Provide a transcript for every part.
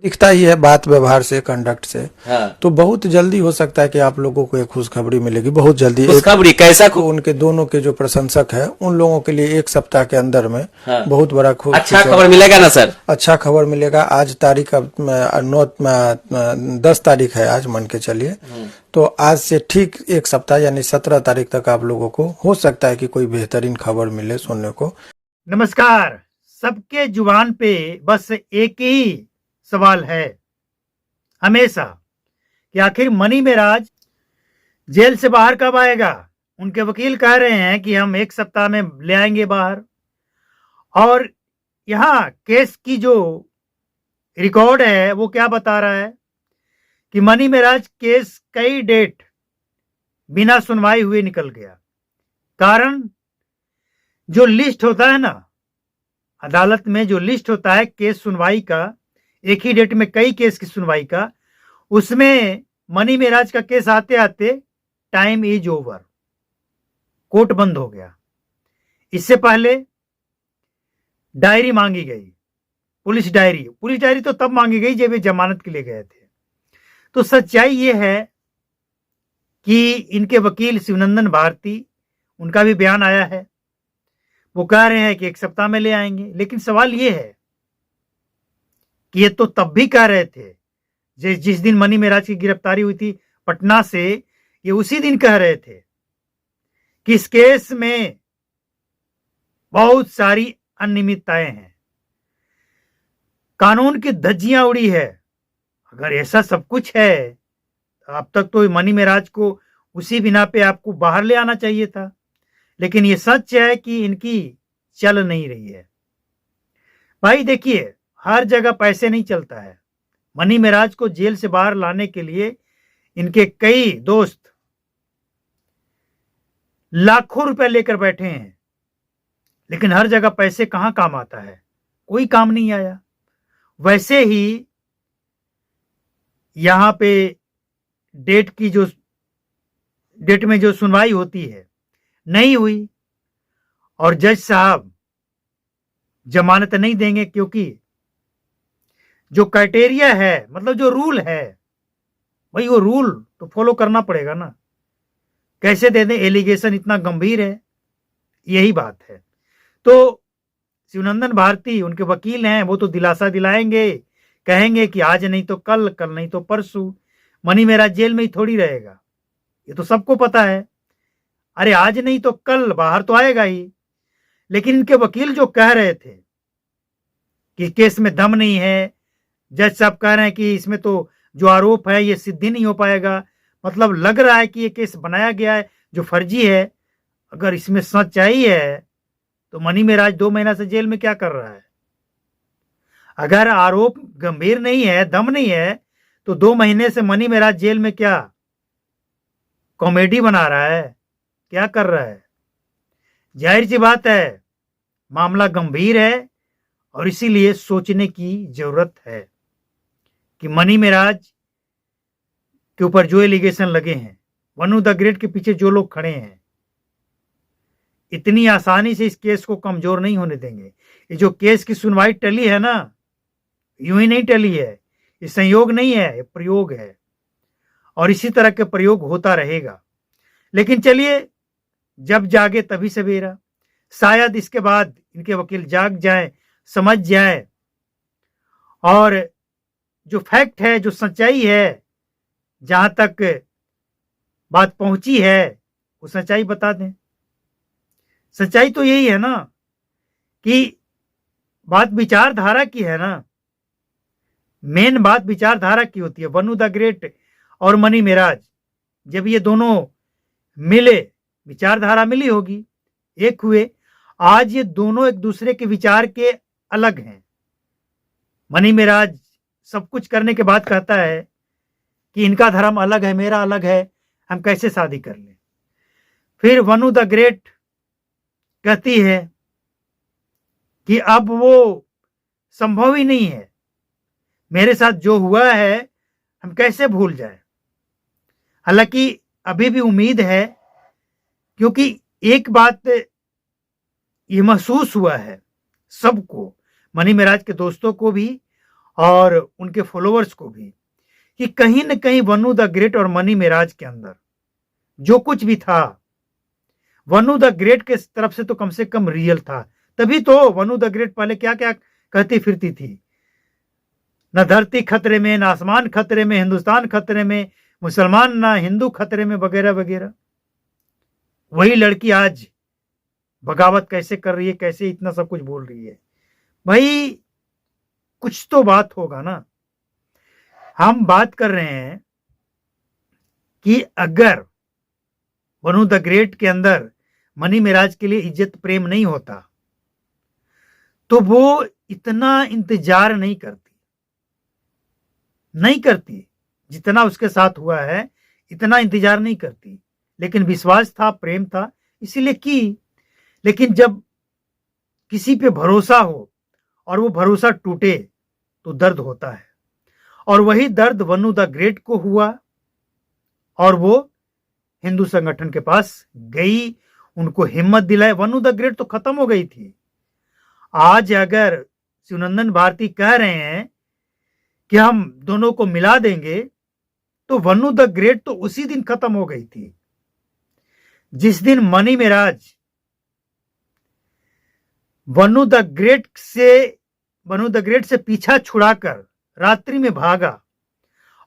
दिखता ही है बात व्यवहार से, कंडक्ट से। हाँ। तो बहुत जल्दी हो सकता है कि आप लोगों को एक खुशखबरी मिलेगी, बहुत जल्दी। खुशखबरी कैसा तो उनके दोनों के जो प्रशंसक हैं उन लोगों के लिए 1 सप्ताह के अंदर में हाँ। बहुत बड़ा अच्छा खबर मिलेगा ना सर? अच्छा खबर मिलेगा। आज तारीख 10 तारीख है आज, मान के चलिए। तो आज से ठीक 1 सप्ताह यानी 17 तारीख तक आप लोगों को हो सकता है कि कोई बेहतरीन खबर मिले सुनने को। नमस्कार। सबके जुबान पे बस एक ही सवाल है हमेशा कि आखिर मनी मेराज जेल से बाहर कब आएगा। उनके वकील कह रहे हैं कि हम 1 सप्ताह में ले आएंगे बाहर। और यहाँ केस की जो रिकॉर्ड है वो क्या बता रहा है कि मनी मेराज केस कई डेट बिना सुनवाई हुए निकल गया। कारण जो लिस्ट होता है ना, अदालत में जो लिस्ट होता है केस सुनवाई का, एक ही डेट में कई केस की सुनवाई का, उसमें मनी मेराज का केस आते आते टाइम इज ओवर, कोर्ट बंद हो गया। इससे पहले डायरी मांगी गई, पुलिस डायरी तो तब मांगी गई जब ये जमानत के लिए गए थे। तो सच्चाई ये है कि इनके वकील शिवनंदन भारती, उनका भी बयान आया है, वो कह रहे हैं कि 1 सप्ताह में ले आएंगे। लेकिन सवाल ये है कि ये तो तब भी कह रहे थे जिस दिन मनी मेराज की गिरफ्तारी हुई थी पटना से, ये उसी दिन कह रहे थे कि इस केस में बहुत सारी अनियमितताएं हैं, कानून की धज्जियां उड़ी है। अगर ऐसा सब कुछ है तो अब तक तो मनी मेराज को उसी बिना पे आपको बाहर ले आना चाहिए था। लेकिन ये सच है कि इनकी चल नहीं रही है। भाई देखिए, हर जगह पैसे नहीं चलता है। मनी मेराज को जेल से बाहर लाने के लिए इनके कई दोस्त लाखों रुपए लेकर बैठे हैं, लेकिन हर जगह पैसे कहां काम आता है? कोई काम नहीं आया। वैसे ही यहां पे डेट में जो सुनवाई होती है नहीं हुई, और जज साहब जमानत नहीं देंगे, क्योंकि जो क्राइटेरिया है, मतलब जो रूल है, भाई वो रूल तो फॉलो करना पड़ेगा ना। कैसे दे दें? एलिगेशन इतना गंभीर है, यही बात है। तो शिवनंदन भारती, उनके वकील हैं, वो तो दिलासा दिलाएंगे, कहेंगे कि आज नहीं तो कल, कल नहीं तो परसों मनी मेराज जेल में ही थोड़ी रहेगा। ये तो सबको पता है। अरे आज नहीं तो कल बाहर तो आएगा ही। लेकिन इनके वकील जो कह रहे थे कि केस में दम नहीं है, जज साहब कह रहे हैं कि इसमें तो जो आरोप है ये सिद्ध नहीं हो पाएगा, मतलब लग रहा है कि ये केस बनाया गया है जो फर्जी है। अगर इसमें सच्चाई है तो मनी मेराज 2 महीना से जेल में क्या कर रहा है? अगर आरोप गंभीर नहीं है, दम नहीं है, तो 2 महीने से मनी मेराज जेल में क्या कॉमेडी बना रहा है? क्या कर रहा है? जाहिर सी बात है, मामला गंभीर है और इसीलिए सोचने की जरूरत है कि मनी मेराज के ऊपर जो एलिगेशन लगे हैं, वनु द ग्रेट के पीछे जो लोग खड़े हैं, इतनी आसानी से इस केस को कमजोर नहीं होने देंगे। ये जो केस की सुनवाई टली है ना, यूं ही नहीं टली है। ये संयोग नहीं है, ये प्रयोग है, और इसी तरह के प्रयोग होता रहेगा। लेकिन चलिए, जब जागे तभी सवेरा। शायद इसके बाद इनके वकील जाग जाएं, समझ जाएं, और जो फैक्ट है, जो सच्चाई है, जहां तक बात पहुंची है, वो सच्चाई बता दें। सच्चाई तो यही है ना कि बात विचारधारा की है ना। मेन बात विचारधारा की होती है। वनु द ग्रेट और मनी मेराज, जब ये दोनों मिले, विचारधारा मिली होगी, एक हुए। आज ये दोनों एक दूसरे के विचार के अलग हैं। मनी मेराज सब कुछ करने के बाद कहता है कि इनका धर्म अलग है, मेरा अलग है, हम कैसे शादी कर लें। फिर वनु द ग्रेट कहती है कि अब वो संभव ही नहीं है, मेरे साथ जो हुआ है हम कैसे भूल जाएं। हालांकि अभी भी उम्मीद है, क्योंकि एक बात ये महसूस हुआ है सबको, मनी मेराज के दोस्तों को भी और उनके फॉलोअर्स को भी कि कहीं न कहीं वनु द ग्रेट और मनी मेराज के अंदर जो कुछ भी था, वनु द ग्रेट के तरफ से तो कम से कम रियल था। तभी तो वनु द ग्रेट पहले क्या क्या कहती फिरती थी, न धरती खतरे में, न आसमान खतरे में, हिंदुस्तान खतरे में, मुसलमान ना हिंदू खतरे में, वगैरह वगैरह। वही लड़की आज बगावत कैसे कर रही है, कैसे इतना सब कुछ बोल रही है। भाई कुछ तो बात होगा ना। हम बात कर रहे हैं कि अगर वनु द ग्रेट के अंदर मनी मेराज के लिए इज्जत प्रेम नहीं होता तो वो इतना इंतजार नहीं करती जितना उसके साथ हुआ है, इतना इंतजार नहीं करती। लेकिन विश्वास था, प्रेम था, इसीलिए की। लेकिन जब किसी पे भरोसा हो और वो भरोसा टूटे तो दर्द होता है, और वही दर्द वनु द ग्रेट को हुआ और वो हिंदू संगठन के पास गई, उनको हिम्मत दिलाए। वनु द ग्रेट तो खत्म हो गई थी। आज अगर शिवनंदन भारती कह रहे हैं कि हम दोनों को मिला देंगे, तो वनु द ग्रेट तो उसी दिन खत्म हो गई थी जिस दिन मनी मेराज वनु द ग्रेट से पीछा छुड़ाकर रात्रि में भागा,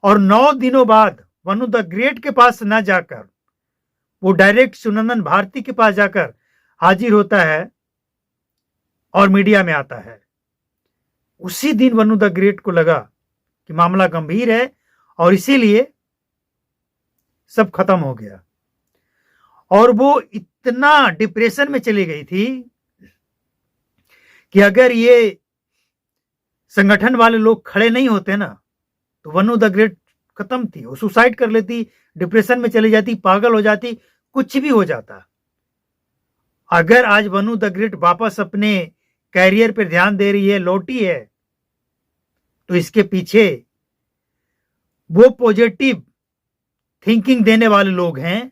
और 9 दिनों बाद वनु द ग्रेट के पास न जाकर वो डायरेक्ट शिवनंदन भारती के पास जाकर हाजिर होता है और मीडिया में आता है। उसी दिन वनु द ग्रेट को लगा कि मामला गंभीर है और इसीलिए सब खत्म हो गया। और वो इतना डिप्रेशन में चली गई थी कि अगर ये संगठन वाले लोग खड़े नहीं होते ना तो वनु द ग्रेट खत्म थी। वो सुसाइड कर लेती, डिप्रेशन में चली जाती, पागल हो जाती, कुछ भी हो जाता। अगर आज वनु द ग्रेट वापस अपने कैरियर पर ध्यान दे रही है, लौटी है, तो इसके पीछे वो पॉजिटिव थिंकिंग देने वाले लोग हैं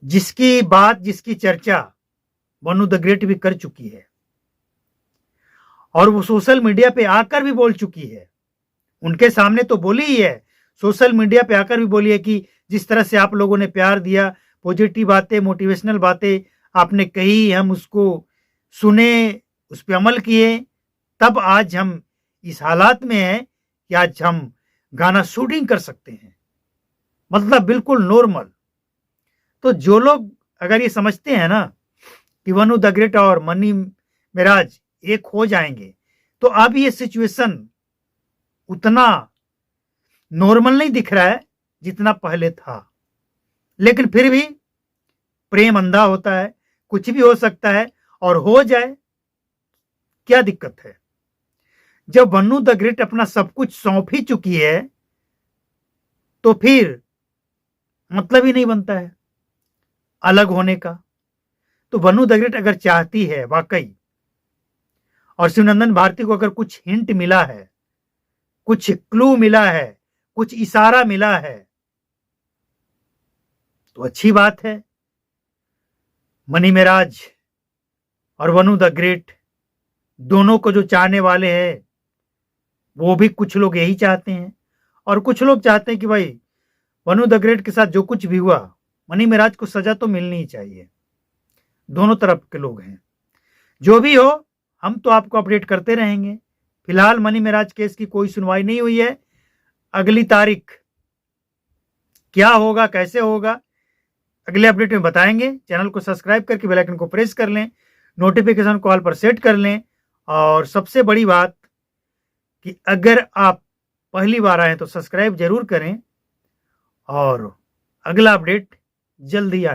जिसकी बात, जिसकी चर्चा वनु द ग्रेट भी कर चुकी है और वो सोशल मीडिया पे आकर भी बोल चुकी है। उनके सामने तो बोली ही है, सोशल मीडिया पे आकर भी बोली है कि जिस तरह से आप लोगों ने प्यार दिया, पॉजिटिव बातें, मोटिवेशनल बातें आपने कही, हम उसको सुने, उस पर अमल किए, तब आज हम इस हालात में हैं कि आज हम गाना शूटिंग कर सकते हैं, मतलब बिल्कुल नॉर्मल। तो जो लोग अगर ये समझते हैं ना कि वनु द ग्रेट और मनी मेराज एक हो जाएंगे, तो अब ये सिचुएशन उतना नॉर्मल नहीं दिख रहा है जितना पहले था। लेकिन फिर भी प्रेम अंधा होता है, कुछ भी हो सकता है, और हो जाए क्या दिक्कत है। जब वनु द ग्रेट अपना सब कुछ सौंप ही चुकी है तो फिर मतलब ही नहीं बनता है अलग होने का। तो वनु द ग्रेट अगर चाहती है वाकई, और शिवनंदन भारती को अगर कुछ हिंट मिला है, कुछ क्लू मिला है, कुछ इशारा मिला है, तो अच्छी बात है। मनी मेराज और वनु द ग्रेट दोनों को जो चाहने वाले हैं वो भी कुछ लोग यही चाहते हैं, और कुछ लोग चाहते हैं कि भाई वनु द ग्रेट के साथ जो कुछ भी हुआ, मनी मेराज को सजा तो मिलनी ही चाहिए। दोनों तरफ के लोग हैं। जो भी हो, हम तो आपको अपडेट करते रहेंगे। फिलहाल मनी मेराज केस की कोई सुनवाई नहीं हुई है। अगली तारीख क्या होगा, कैसे होगा, अगले अपडेट में बताएंगे। चैनल को सब्सक्राइब करके बेल आइकन को प्रेस कर लें, नोटिफिकेशन को ऑल पर सेट कर लें, और सबसे बड़ी बात कि अगर आप पहली बार आए तो सब्सक्राइब जरूर करें, और अगला अपडेट जल्दी आने